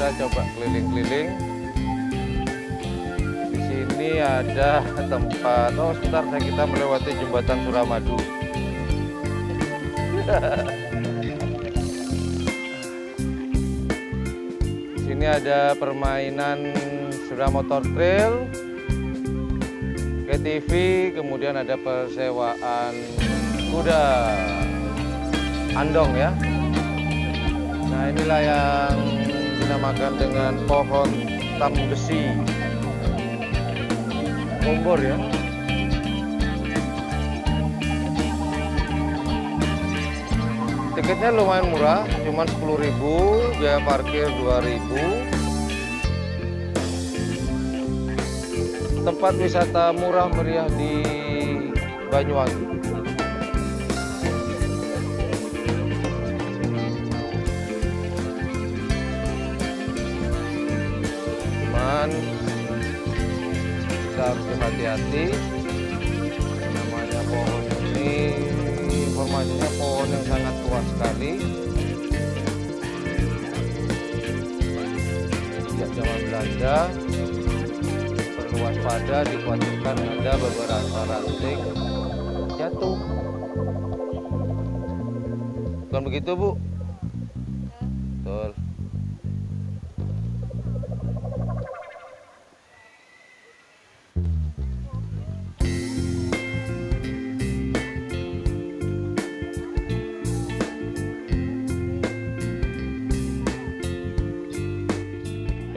kita coba keliling-keliling. Di sini ada tempat, oh sebentar, kita melewati jembatan Suramadu. Di sini ada permainan sepeda motor trail, KTV, kemudian ada persewaan kuda andong ya. Nah inilah yang dinamakan dengan pohon tambesi Gombor ya. Tiketnya lumayan murah, cuma 10.000, biaya parkir 2.000. Tempat wisata murah meriah di Banyuwangi. Cuman kita harus berhati-hati. Namanya pohon ini, informasinya pohon yang sangat tua sekali. Sejak zaman Belanda. Waspada, dikhawatirkan ada beberapa ranting jatuh. Bukan begitu, Bu? Betul.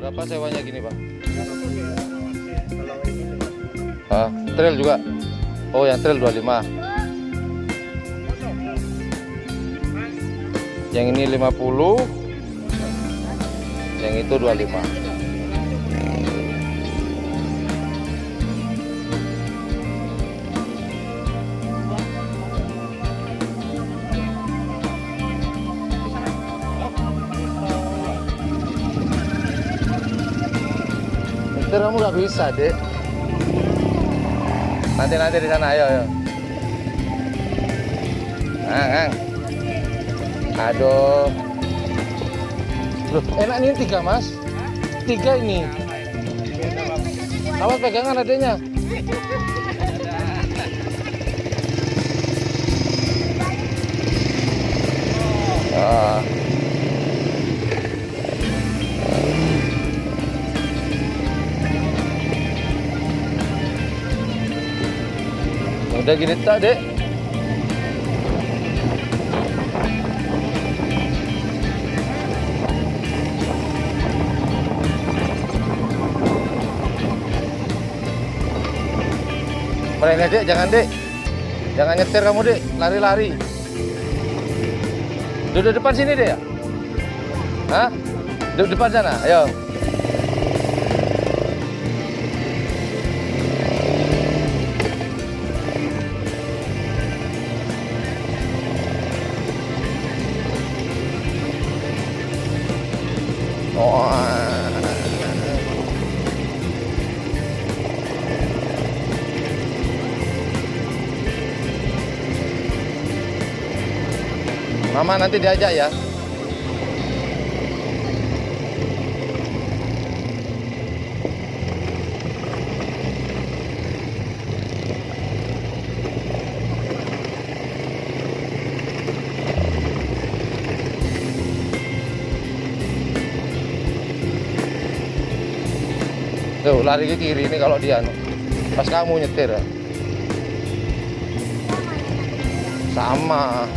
Berapa sewanya gini, Pak? Trail juga. Oh, yang trail 25. Yang ini 50. Yang itu 25. Ntar kamu nggak bisa, Dek. Nanti di sana, ayo. Ang. Aduh. Loh, enak nih 3, Mas. 3 ini. Awas pegangan adanya. Udah gini tak, Dek? Mereka, Dek, jangan, Dek. Jangan nyetir kamu, Dek. Lari-lari. Duduk depan sini, Dek, ya? Hah? Duduk depan sana, ayo. Mama nanti diajak ya. Tuh lari ke kiri ini kalau dia pas kamu nyetir ya. Sama.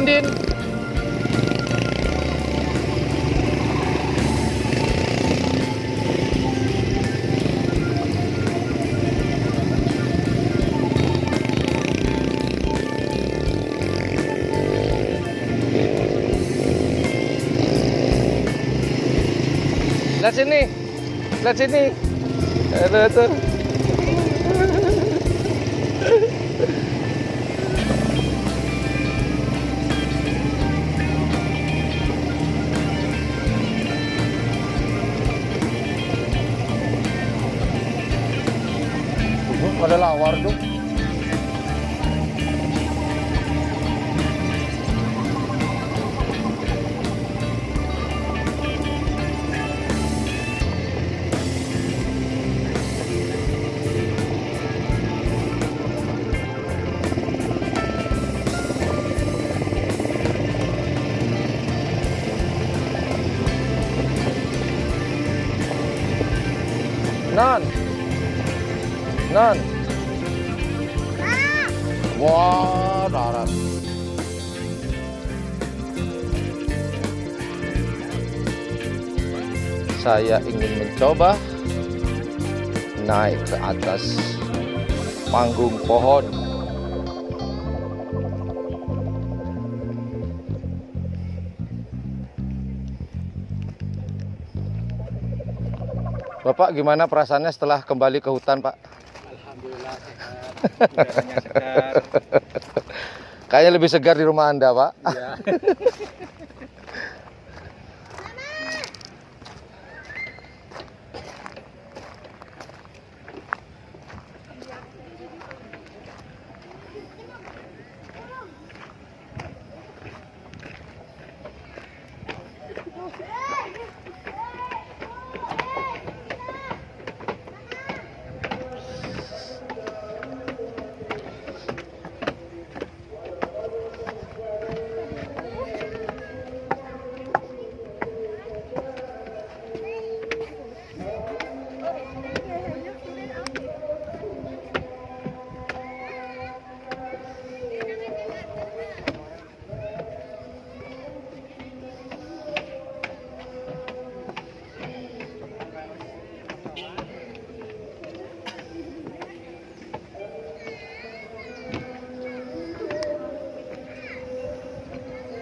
Din. Lihat sini. Aduh tuh. Ada lawar tuh. Non. Non. Wah, darat. Saya ingin mencoba naik ke atas panggung pohon. Bapak, gimana perasaannya setelah kembali ke hutan, Pak? Alhamdulillah sehat, udaranya segar. Kayaknya lebih segar di rumah Anda, Pak. Ya.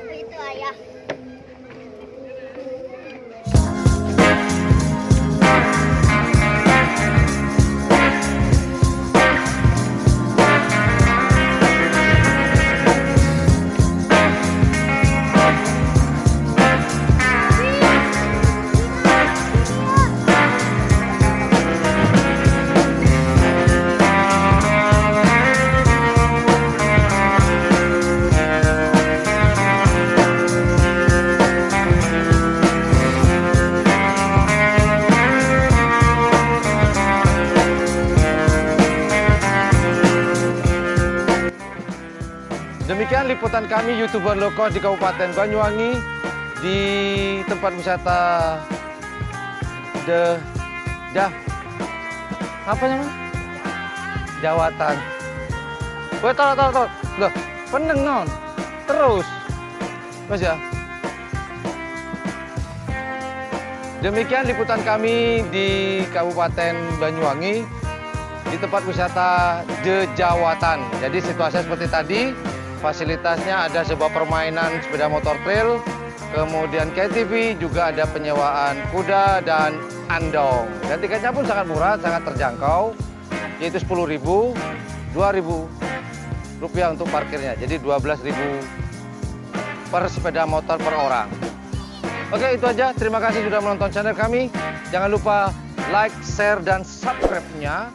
Itu ayah. Demikian liputan kami YouTuber low cost di Kabupaten Banyuwangi di tempat wisata apa namanya? Jawatan. Woi, tor. Loh, peneng non. Terus. Mas ya. Demikian liputan kami di Kabupaten Banyuwangi di tempat wisata Jawatan. Jadi situasinya seperti tadi. Fasilitasnya ada sebuah permainan sepeda motor trail, kemudian KTV, juga ada penyewaan kuda dan andong. Dan tiketnya pun sangat murah, sangat terjangkau, yaitu 10.000, 2.000 rupiah untuk parkirnya. Jadi 12.000 per sepeda motor per orang. Oke, itu aja. Terima kasih sudah menonton channel kami. Jangan lupa like, share, dan subscribe-nya.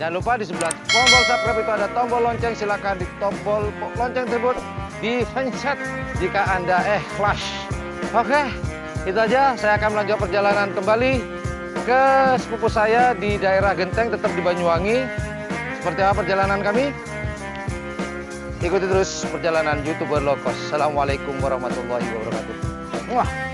Jangan lupa di sebelah tombol subscribe itu ada tombol lonceng. Silakan di tombol lonceng tersebut dipencet jika Anda ikhlas. Oke, itu aja. Saya akan melanjutkan perjalanan kembali ke sepupu saya di daerah Genteng, tetap di Banyuwangi. Seperti apa perjalanan kami? Ikuti terus perjalanan YouTuber low cost. Assalamualaikum warahmatullahi wabarakatuh. Wah.